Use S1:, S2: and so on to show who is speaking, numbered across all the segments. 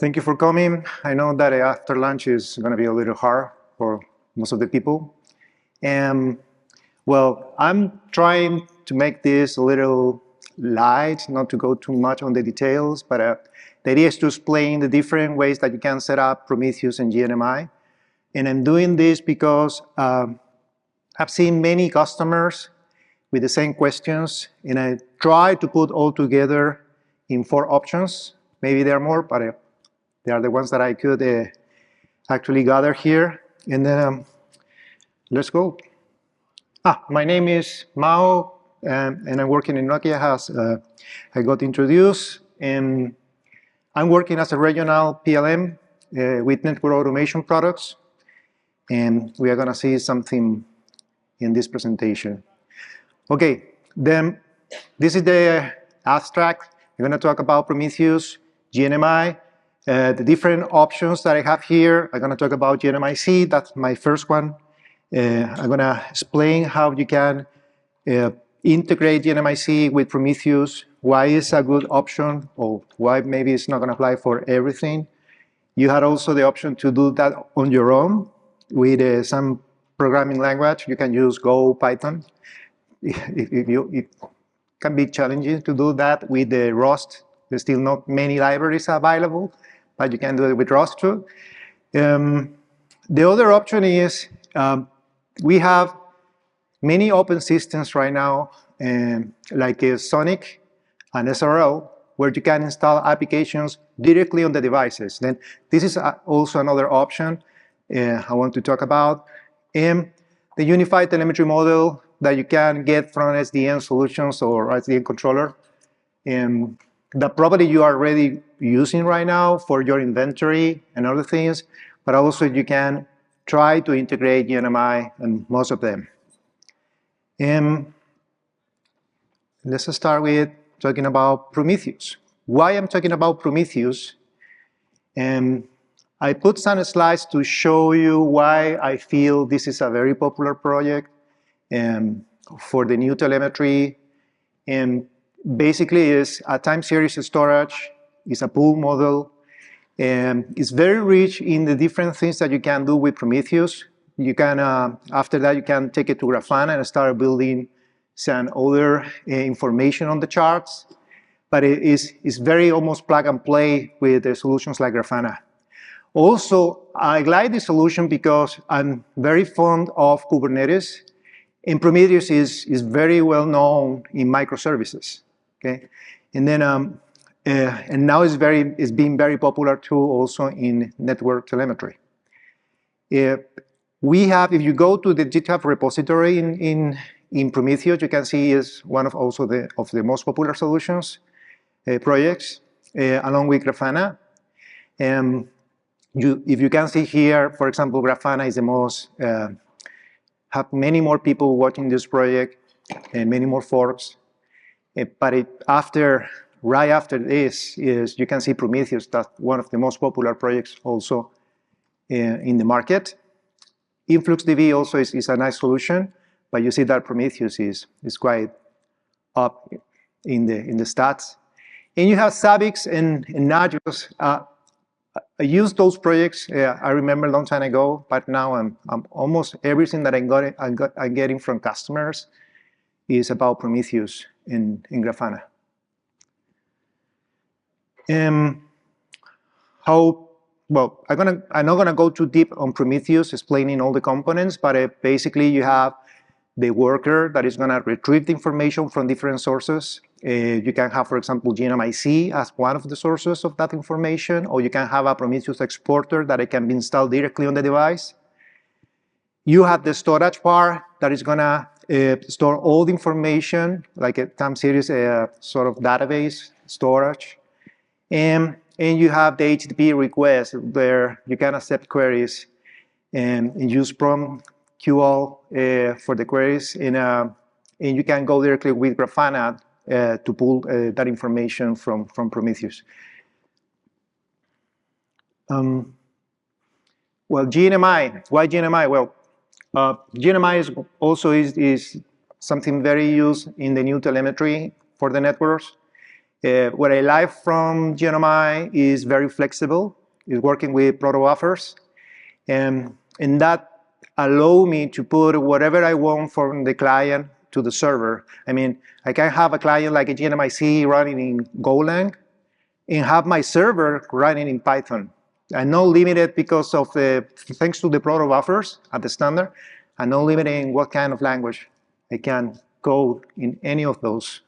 S1: Thank you for coming. I know that after lunch is going to be a little hard for most of the people. Well, I'm trying to make this a little light, not to go too much on the details, but the idea is to explain the different ways that you can set up Prometheus and gNMI. And I'm doing this because I've seen many customers with the same questions, and I try to put all together in 4 options. Maybe there are more, but they are the ones that I could actually gather here. And then let's go. My name is Mao, and I'm working in Nokia as I got introduced. And I'm working as a regional PLM with network automation products. And we are going to see something in this presentation. Okay, then this is the abstract. We're going to talk about Prometheus, gNMI, the different options that I have here. I'm going to talk about gNMIc, that's my first one. I'm going to explain how you can integrate gNMIc with Prometheus, why it's a good option, or why maybe it's not going to apply for everything. You had also the option to do that on your own with some programming language. You can use Go, Python. It can be challenging to do that with the Rust. There's still not many libraries available, but you can do it with Rust too. The other option is we have many open systems right now, like Sonic and SRL, where you can install applications directly on the devices. Then this is also another option I want to talk about. The unified telemetry model that you can get from SDN solutions or SDN controller. That probably you are already using right now for your inventory and other things, but also you can try to integrate gNMI and most of them. Let's start with talking about Prometheus. Why I'm talking about Prometheus? I put some slides to show you why I feel this is a very popular project for the new telemetry. Basically, it's a time series storage, it's a pool model, and it's very rich in the different things that you can do with Prometheus. You can, after that, you can take it to Grafana and start building some other information on the charts. But it's very almost plug and play with the solutions like Grafana. Also, I like this solution because I'm very fond of Kubernetes, and Prometheus is very well known in microservices. Okay, and then and now it's being very popular too, also in network telemetry. If you go to the GitHub repository in Prometheus, you can see is one of also the most popular solutions projects, along with Grafana. If you can see here, for example, Grafana is the most have many more people watching this project and many more forks. But right after this is, you can see Prometheus, that's one of the most popular projects also in the market. InfluxDB also is a nice solution, but you see that Prometheus is quite up in the stats. And you have Zabbix and Nagios. I used those projects, I remember a long time ago, but now I'm almost everything that I'm getting from customers is about Prometheus in Grafana. Well, I'm not gonna go too deep on Prometheus explaining all the components, but basically you have the worker that is gonna retrieve the information from different sources. You can have, for example, gNMIc as one of the sources of that information, or you can have a Prometheus exporter that it can be installed directly on the device. You have the storage part that is gonna store all the information, like a time series sort of database storage. And you have the HTTP request where you can accept queries and use PromQL for the queries. And you can go directly with Grafana to pull that information from Prometheus. Well, gNMI. Why gNMI? Well, gNMI is something very used in the new telemetry for the networks. What I like from gNMI is very flexible. It's working with proto buffers, and that allow me to put whatever I want from the client to the server. I mean, I can have a client like a gNMIc running in Golang and have my server running in Python. I'm not limited because of thanks to the proto buffers at the standard, I'm not limited in what kind of language I can code in any of those.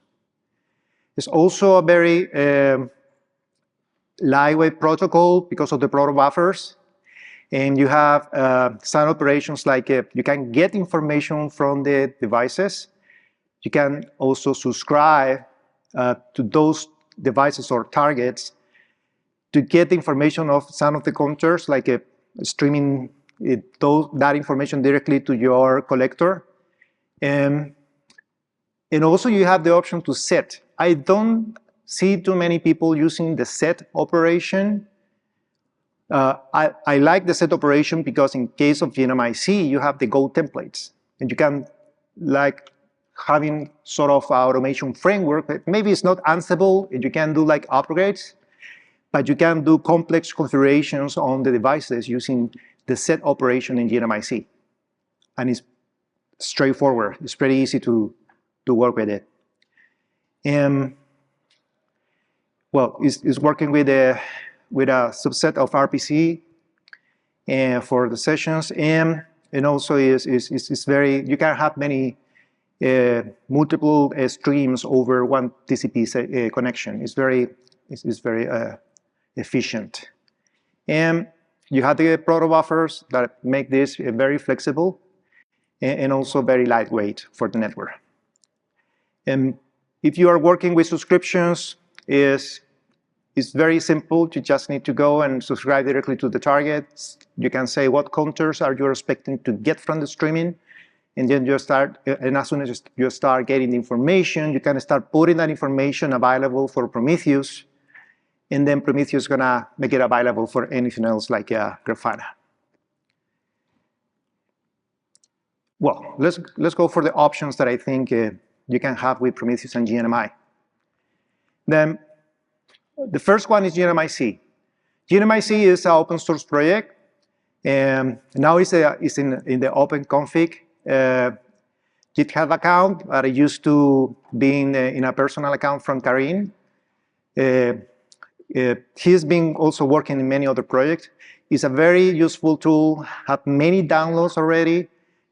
S1: It's also a very lightweight protocol because of the proto buffers. And you have some operations like you can get information from the devices. You can also subscribe to those devices or targets to get information of some of the counters, like streaming that information directly to your collector. And also you have the option to set. I don't see too many people using the set operation. I like the set operation because in case of gNMIc, you have the Go templates. And you can, like, having sort of automation framework. Maybe it's not Ansible, and you can do like upgrades, but you can do complex configurations on the devices using the set operation in gNMIc. And it's straightforward. It's pretty easy to work with it. And well, it's working with a subset of RPC for the sessions, and also is very, you can have many multiple streams over one TCP connection. It's very efficient. And you have the proto buffers that make this very flexible and also very lightweight for the network. And if you are working with subscriptions, it's very simple. You just need to go and subscribe directly to the targets. You can say what counters are you expecting to get from the streaming, and then you start, and as soon as you start getting the information, you can start putting that information available for Prometheus, and then Prometheus is gonna make it available for anything else like Grafana. Well, let's go for the options that I think you can have with Prometheus and gNMI. Then the first one is gNMIc. gNMIc is an open source project, and now it's in the open config GitHub account that I used to be in a personal account from Karim. He's been also working in many other projects. It's a very useful tool, have many downloads already,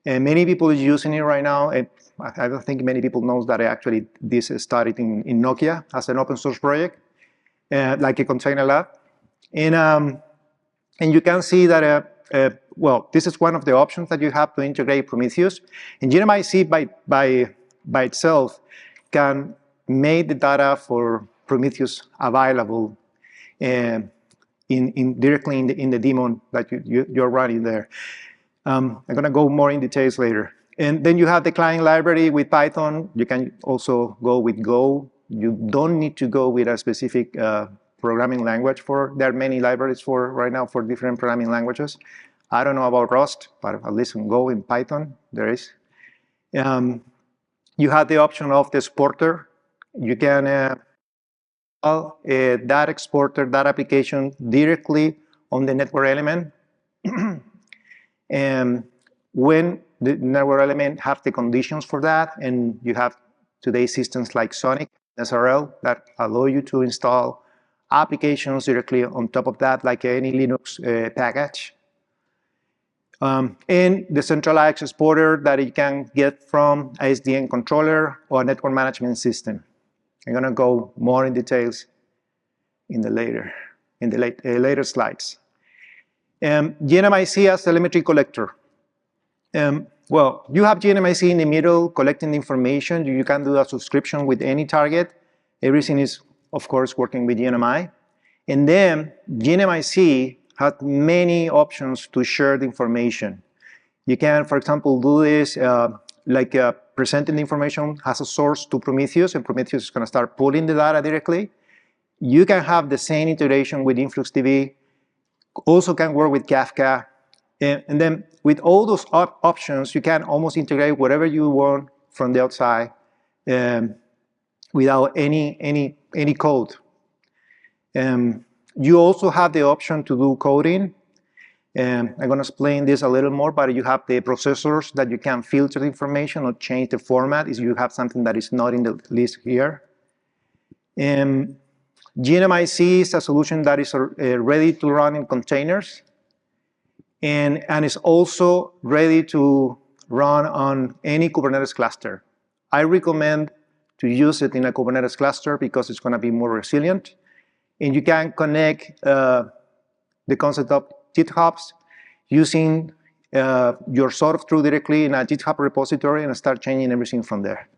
S1: and many people are using it right now. And I don't think many people know that actually this started in Nokia as an open source project, like a container lab. And you can see that, well, this is one of the options that you have to integrate Prometheus. And gNMIc by itself can make the data for Prometheus available directly in the daemon that you're running there. I'm going to go more in details later. And then you have the client library with Python. You can also go with Go. You don't need to go with a specific programming language there are many libraries right now for different programming languages. I don't know about Rust, but at least in Go and Python, there is. You have the option of the exporter. You can that exporter, that application directly on the network element. And when the network element have the conditions for that, and you have today's systems like Sonic, SRL, that allow you to install applications directly on top of that, like any Linux package. And the centralized exporter that you can get from a SDN controller or a network management system. I'm going to go more in details in the later slides. gNMIc as telemetry collector. Well, you have gNMIc in the middle collecting the information. You can do a subscription with any target. Everything is, of course, working with gNMI. And then gNMIc has many options to share the information. You can, for example, do this like presenting the information as a source to Prometheus, and Prometheus is going to start pulling the data directly. You can have the same integration with InfluxDB, also can work with Kafka. And then with all those options, you can almost integrate whatever you want from the outside. without any code. You also have the option to do coding. I'm going to explain this a little more, but you have the processors that you can filter the information or change the format if you have something that is not in the list here. gNMIc is a solution that is ready to run in containers, and is also ready to run on any Kubernetes cluster. I recommend to use it in a Kubernetes cluster because it's going to be more resilient, and you can connect the concept of GitHubs using your source through directly in a GitHub repository and start changing everything from there.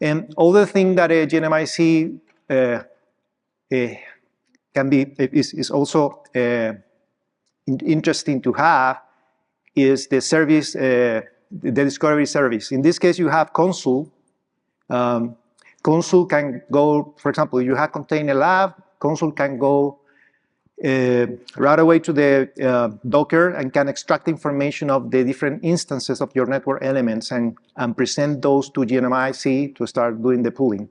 S1: And other thing that gNMIc is also interesting to have is the service, the discovery service. In this case, you have Consul. Consul can go, for example, you have Container Lab, Consul can go right away to the Docker and can extract information of the different instances of your network elements and present those to gNMIc to start doing the pooling.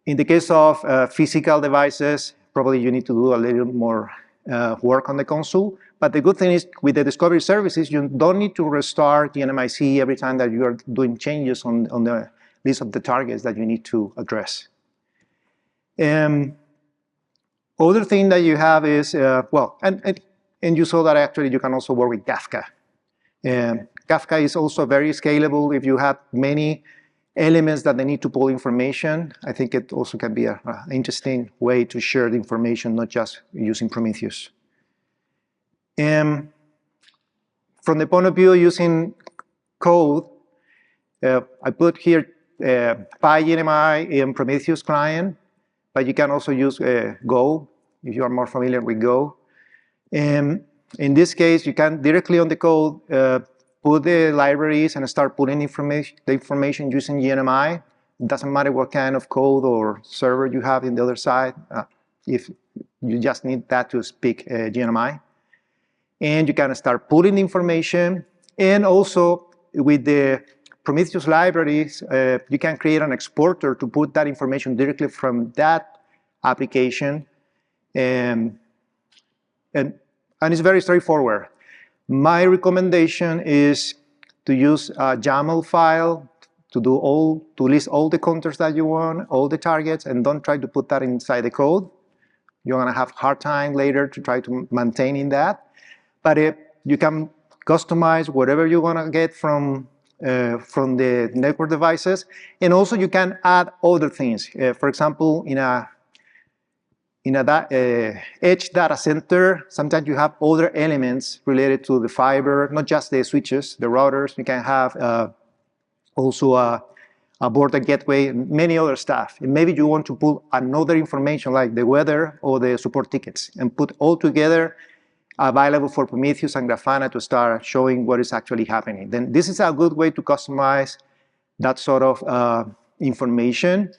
S1: In the case of physical devices, probably you need to do a little more work on the Consul. But the good thing is with the discovery services, you don't need to restart gNMIc every time that you are doing changes on the list of the targets that you need to address. Other thing that you have is, well, and you saw that actually you can also work with Kafka. Kafka is also very scalable if you have many elements that they need to pull information. I think it also can be an interesting way to share the information, not just using Prometheus. From the point of view using code, I put here gNMI in Prometheus client, but you can also use Go if you are more familiar with Go. In this case, you can directly on the code put the libraries and start putting the information using gNMI. It doesn't matter what kind of code or server you have in the other side, if you just need that to speak gNMI. And you can start putting the information, and also with the Prometheus libraries, you can create an exporter to put that information directly from that application. And it's very straightforward. My recommendation is to use a YAML file to list all the counters that you want, all the targets, and don't try to put that inside the code. You're going to have a hard time later to try to maintaining that. But you can customize whatever you want to get from the network devices, and also you can add other things. For example, in a edge data center, sometimes you have other elements related to the fiber, not just the switches, the routers. You can have also a border gateway, and many other stuff. And maybe you want to pull another information like the weather or the support tickets and put all together available for Prometheus and Grafana to start showing what is actually happening. Then this is a good way to customize that sort of information.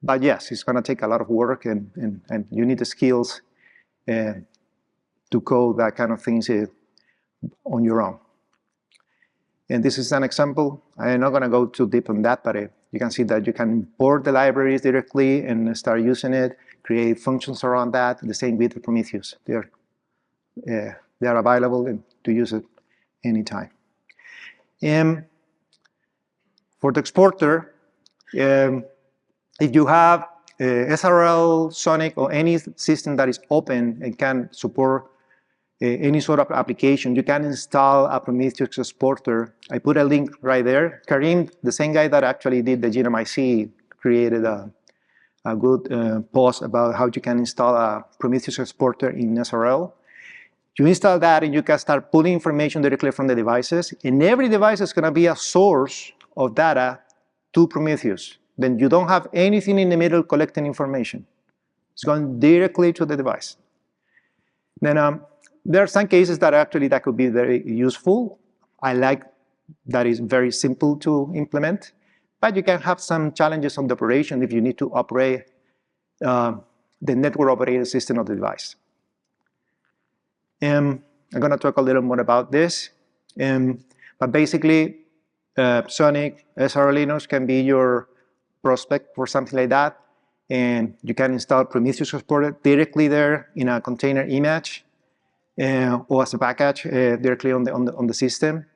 S1: But yes, it's going to take a lot of work, and you need the skills to code that kind of things on your own. And this is an example. I'm not going to go too deep on that, but you can see that you can import the libraries directly and start using it, create functions around that. The same with the Prometheus. They are available to use it anytime. For the exporter, if you have SRL, Sonic, or any system that is open and can support any sort of application, you can install a Prometheus exporter. I put a link right there. Karim, the same guy that actually did the gNMIc, created a good post about how you can install a Prometheus exporter in SRL. You install that and you can start pulling information directly from the devices, and every device is going to be a source of data to Prometheus. Then you don't have anything in the middle collecting information. It's going directly to the device. Then there are some cases that actually that could be very useful. I like that it's very simple to implement, but you can have some challenges on the operation if you need to operate the network operating system of the device. I'm going to talk a little more about this, but basically Sonic, SR Linux can be your prospect for something like that. And you can install Prometheus Exporter directly there in a container image or as a package directly on the system.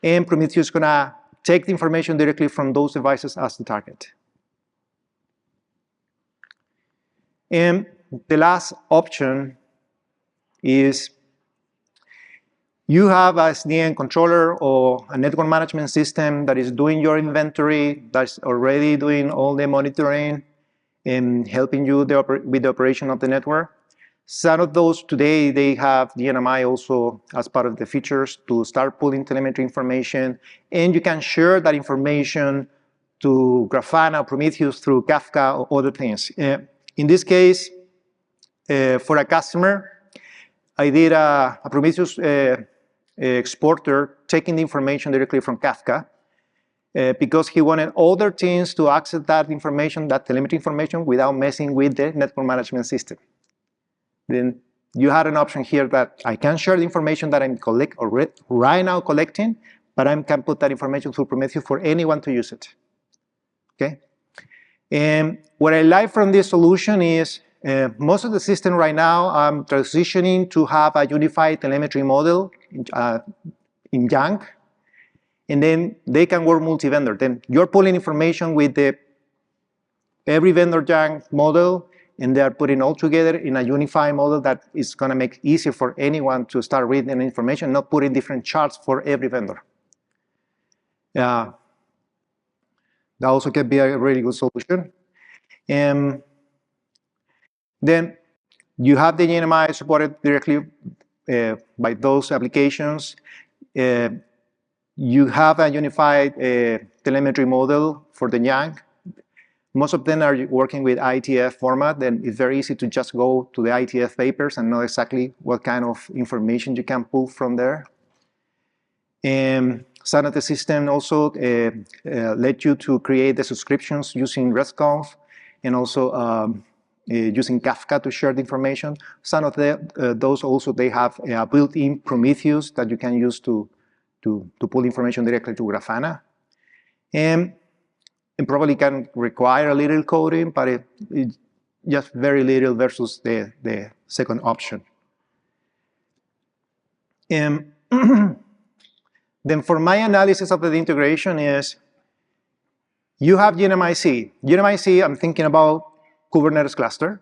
S1: And Prometheus is gonna take the information directly from those devices as the target. And the last option is you have a SDN controller or a network management system that is doing your inventory, that's already doing all the monitoring and helping you with the operation of the network. Some of those today, they have gNMI also as part of the features to start pulling telemetry information, and you can share that information to Grafana, Prometheus through Kafka or other things. In this case, for a customer, I did a Prometheus exporter taking the information directly from Kafka because he wanted other teams to access that information, that telemetry information, without messing with the network management system. Then you had an option here that I can share the information that I'm right now collecting, but I can put that information through Prometheus for anyone to use it. Okay? And what I like from this solution is most of the system right now I'm transitioning to have a unified telemetry model in YANG, and then they can work multi-vendor. Then you're pulling information with every vendor YANG model, and they are putting all together in a unified model that is going to make it easier for anyone to start reading the information, not putting different charts for every vendor. That also can be a really good solution. And then you have the gNMI supported directly by those applications. You have a unified telemetry model for the YANG. Most of them are working with IETF format, and it's very easy to just go to the IETF papers and know exactly what kind of information you can pull from there. And some of the system also let you to create the subscriptions using RESTconf and also using Kafka to share the information. Some of those also, they have a built-in Prometheus that you can use to pull information directly to Grafana. And probably can require a little coding, but it just very little versus the second option. And then for my analysis of the integration is, you have gNMIc. gNMIc, I'm thinking about Kubernetes cluster.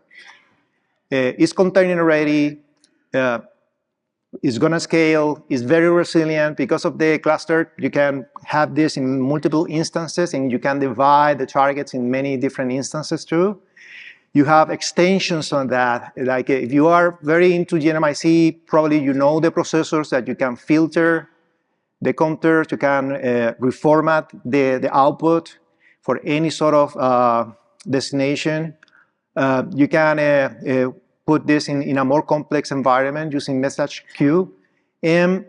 S1: It's container ready. It's going to scale. It's very resilient. Because of the cluster, you can have this in multiple instances, and you can divide the targets in many different instances too. You have extensions on that. Like if you are very into gNMIc, probably you know the processors that you can filter the counters, you can reformat the output for any sort of destination. You can put this in a more complex environment using message queue. And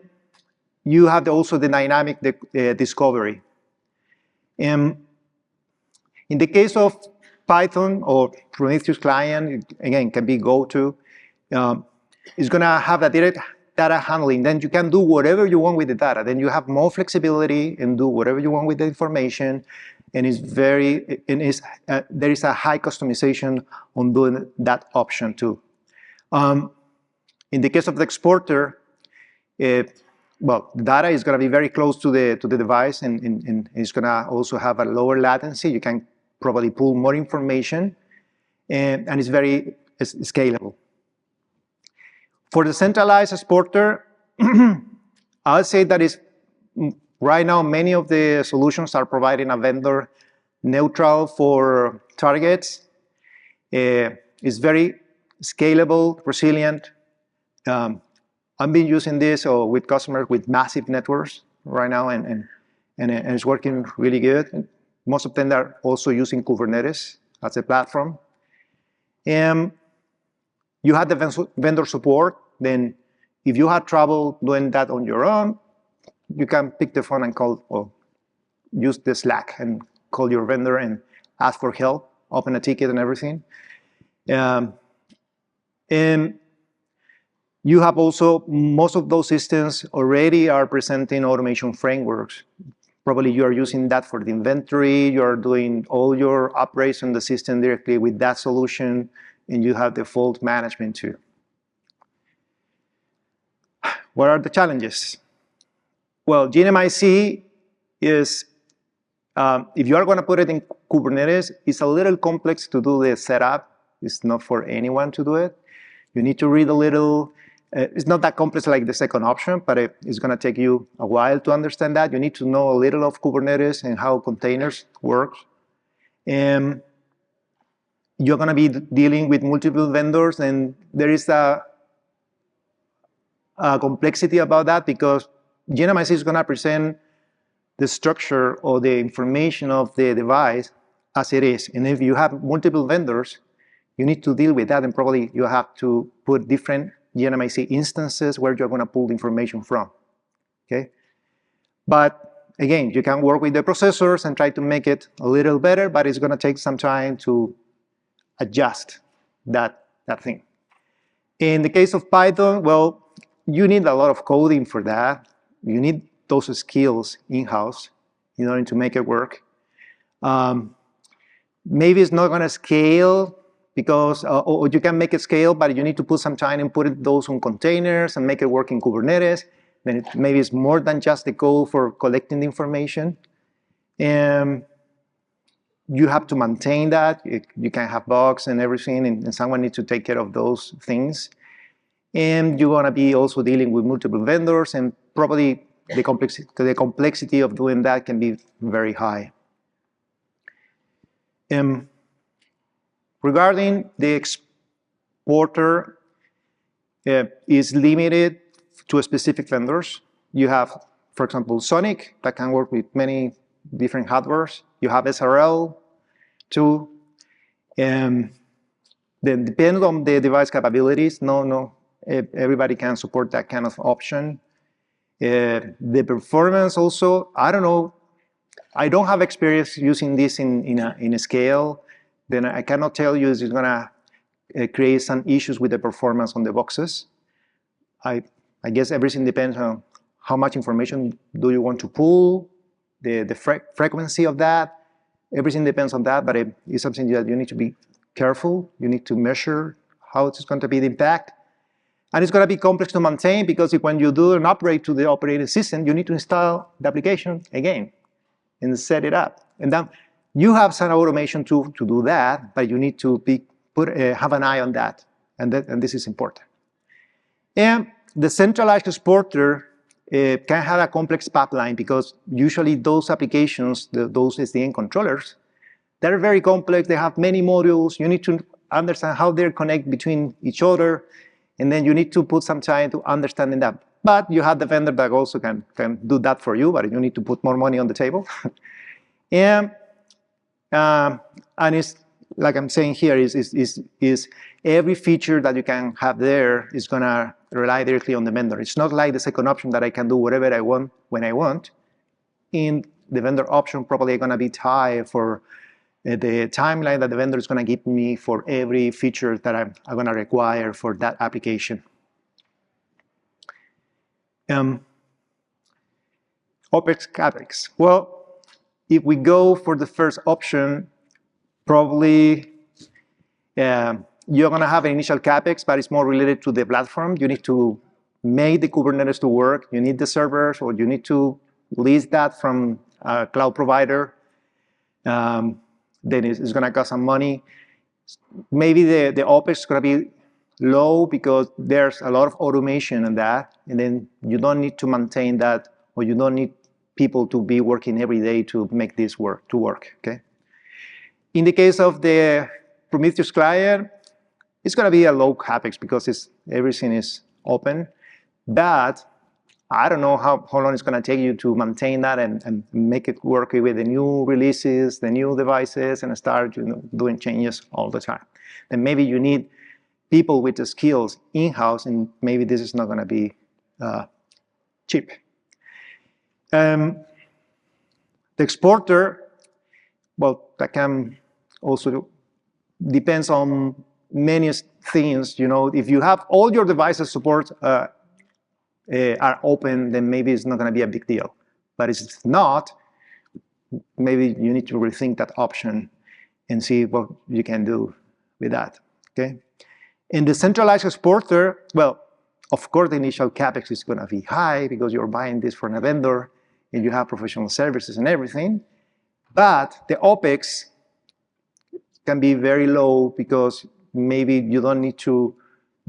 S1: you have also the dynamic discovery. In the case of Python or Prometheus client, again, can be go-to. It's going to have a direct data handling. Then you can do whatever you want with the data. Then you have more flexibility and do whatever you want with the information. And it's there is a high customization on doing that option too. In the case of the exporter, well, the data is going to be very close to the device, and it's going to also have a lower latency. You can probably pull more information, and it's very scalable. For the centralized exporter, I'll say that is right now many of the solutions are providing a vendor neutral for targets. It's very scalable, resilient. I've been using this with customers with massive networks right now, and it's working really good. And most of them are also using Kubernetes as a platform. And you have the vendor support. Then if you have trouble doing that on your own, you can pick the phone and call, or use the Slack and call your vendor and ask for help, open a ticket and everything. And you have also, most of those systems already are presenting automation frameworks, Probably you are using that for the inventory, you're doing all your upgrades on the system directly with that solution, and you have the fault management too. What are the challenges? Well, gNMIc is, if you are going to put it in Kubernetes, it's a little complex to do the setup. It's not for anyone to do it. You need to read a little. It's not that complex like the second option, but it's going to take you a while to understand that. You need to know a little of Kubernetes and how containers work. And you're going to be dealing with multiple vendors, and there is a complexity about that because gNMIc is going to present the structure or the information of the device as it is. And if you have multiple vendors, you need to deal with that, and probably you have to put different gNMIc instances where you're going to pull the information from. Okay? But again, you can work with the processors and try to make it a little better, but it's going to take some time to adjust that thing. In the case of Python, well, you need a lot of coding for that. You need those skills in-house in order to make it work. Maybe it's not going to scale because, or you can make it scale, but you need to put some time and put those on containers and make it work in Kubernetes. Then maybe it's more than just the code for collecting the information. And you have to maintain that. You can have bugs and everything, and someone needs to take care of those things. And you're going to be also dealing with multiple vendors, and probably the complexity of doing that can be very high. Regarding the exporter, is limited to specific vendors. You have, for example, Sonic that can work with many different hardwares. You have SRL too. Then depends on the device capabilities. No, everybody can support that kind of option. The performance also, I don't know. I don't have experience using this in a scale. Then I cannot tell you if it's going to create some issues with the performance on the boxes. I guess everything depends on how much information do you want to pull, the frequency of that. Everything depends on that, but it's something that you need to be careful. You need to measure how it's going to be the impact. And it's going to be complex to maintain because when you do an upgrade to the operating system, you need to install the application again and set it up. And then you have some automation to do that, but you need to have an eye on that. And this is important. And the centralized exporter can have a complex pipeline because usually those applications, those SDN controllers, they're very complex. They have many modules. You need to understand how they connect between each other. And then you need to put some time to understanding that. But you have the vendor that also can do that for you, but you need to put more money on the table. And it's like I'm saying here is every feature that you can have there is going to rely directly on the vendor. It's not like the second option that I can do whatever I want when I want. In the vendor option, probably going to be tied for the timeline that the vendor is going to give me for every feature that I'm going to require for that application. opex, Capex. Well, if we go for the first option, probably you're going to have an initial Capex, but it's more related to the platform. You need to make the Kubernetes to work. You need the servers, or you need to lease that from a cloud provider. Then it's going to cost some money. Maybe the OPEX is going to be low because there's a lot of automation in that, and then you don't need to maintain that, or you don't need people to be working every day to make this work. Okay. In the case of the Prometheus client, it's going to be a low Capex because everything is open, but I don't know how long it's going to take you to maintain that and make it work with the new releases, the new devices, and start doing changes all the time. Then maybe you need people with the skills in-house, and maybe this is not going to be cheap. The exporter, well, that can also depends on many things. If you have all your devices support are open, then maybe it's not going to be a big deal. But if it's not, maybe you need to rethink that option and see what you can do with that, okay? In the centralized exporter, well, of course, the initial Capex is going to be high because you're buying this from a vendor and you have professional services and everything. But the opex can be very low because maybe you don't need to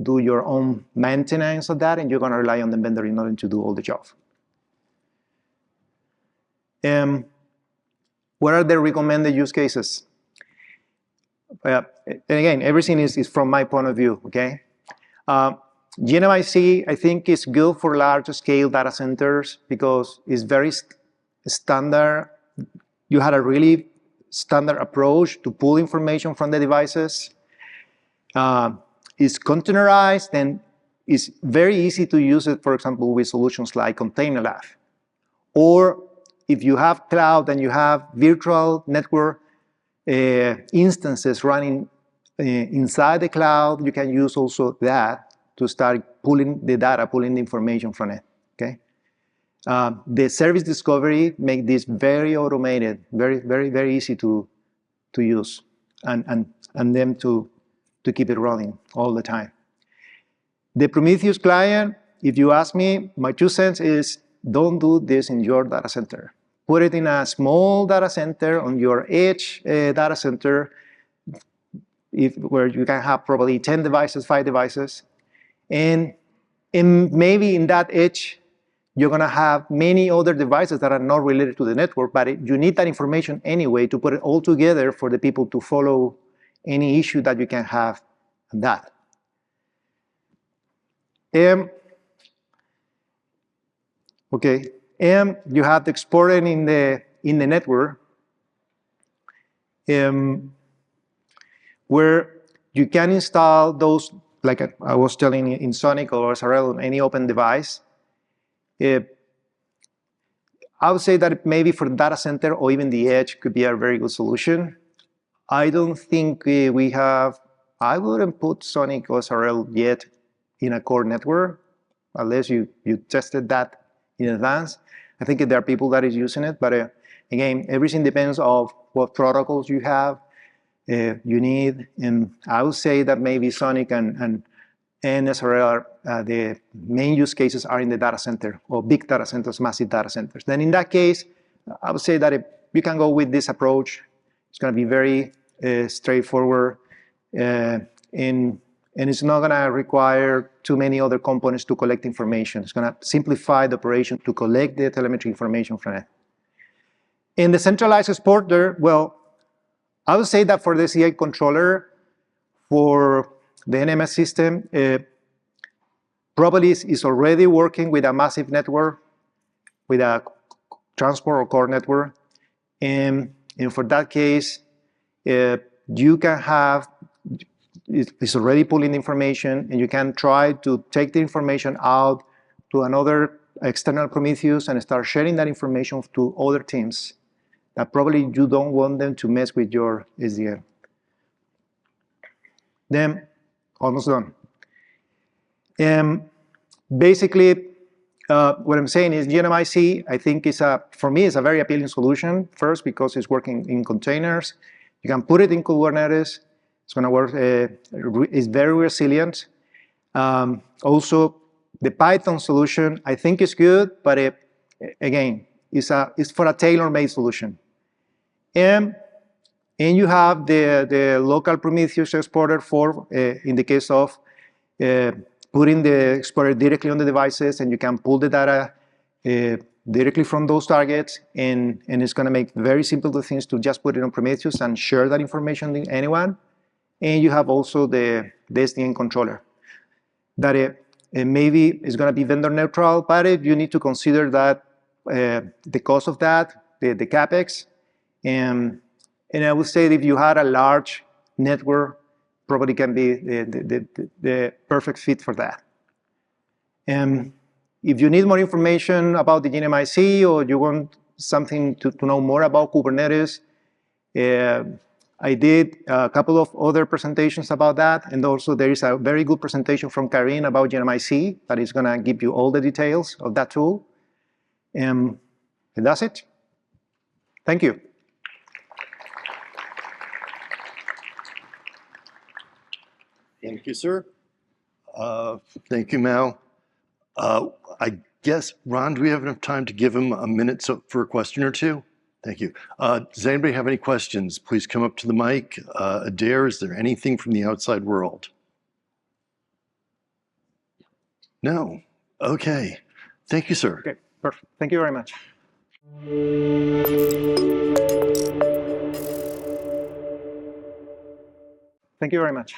S1: do your own maintenance of that and you're going to rely on the vendor in order to do all the job. What are the recommended use cases? And again, everything is from my point of view, okay? gNMIc, I think, is good for large-scale data centers because it's very standard. You had a really standard approach to pull information from the devices. It's containerized and it's very easy to use it, for example, with solutions like Container Lab. Or if you have cloud and you have virtual network instances running inside the cloud, you can use also that to start pulling the data, pulling the information from it, okay? The service discovery make this very automated, very easy to use, and them to keep it running all the time. The Prometheus client, if you ask me, my 2 cents is don't do this in your data center. Put it in a small data center on your edge data center, where you can have probably 10 devices, 5 devices, and maybe in that edge, you're going to have many other devices that are not related to the network, but you need that information anyway to put it all together for the people to follow any issue that you can have on that. Okay, you have the exporting in the network, where you can install those, like I was telling you, in Sonic or SRL on any open device. I would say that maybe for the data center or even the edge could be a very good solution. I don't think we have, I wouldn't put Sonic or SRL yet in a core network, unless you tested that in advance. I think there are people that is using it, but again, everything depends on what protocols you have, you need, and I would say that maybe Sonic and SRL, the main use cases are in the data center, or big data centers, massive data centers. Then in that case, I would say that if you can go with this approach, it's going to be very straightforward, and it's not going to require too many other components to collect information. It's going to simplify the operation to collect the telemetry information from it. In the centralized exporter, well, I would say that for the CI controller, for the NMS system, probably is already working with a massive network, with a transport or core network. And for that case, you can have, it's already pulling information, and you can try to take the information out to another external Prometheus and start sharing that information to other teams that probably you don't want them to mess with your SDN. Then, almost done. Basically, what I'm saying is gNMIc, I think for me, is a very appealing solution. First, because it's working in containers. You can put it in Kubernetes. It's going to work. It's very resilient. Also, the Python solution, I think, is good, but again, it's for a tailor-made solution. And you have the local Prometheus exporter for, in the case of putting the exporter directly on the devices, and you can pull the data directly from those targets, and it's going to make very simple the things to just put it on Prometheus and share that information with anyone. And you have also the SDN controller that maybe is going to be vendor neutral, but you need to consider that the cost of that, the Capex, and I would say that if you had a large network, probably can be the perfect fit for that. And if you need more information about the gNMIc, or you want something to know more about Kubernetes, I did a couple of other presentations about that, and also there is a very good presentation from Karin about gNMIc that is going to give you all the details of that tool. And that's it. Thank you. Thank you.
S2: Thank you, sir. Thank you, Mao. I guess, Ron, do we have enough time to give him a minute for a question or two? Thank you. Does anybody have any questions? Please come up to the mic. Adair, is there anything from the outside world? No. Okay. Thank you, sir.
S1: Okay, perfect. Thank you very much. Thank you very much.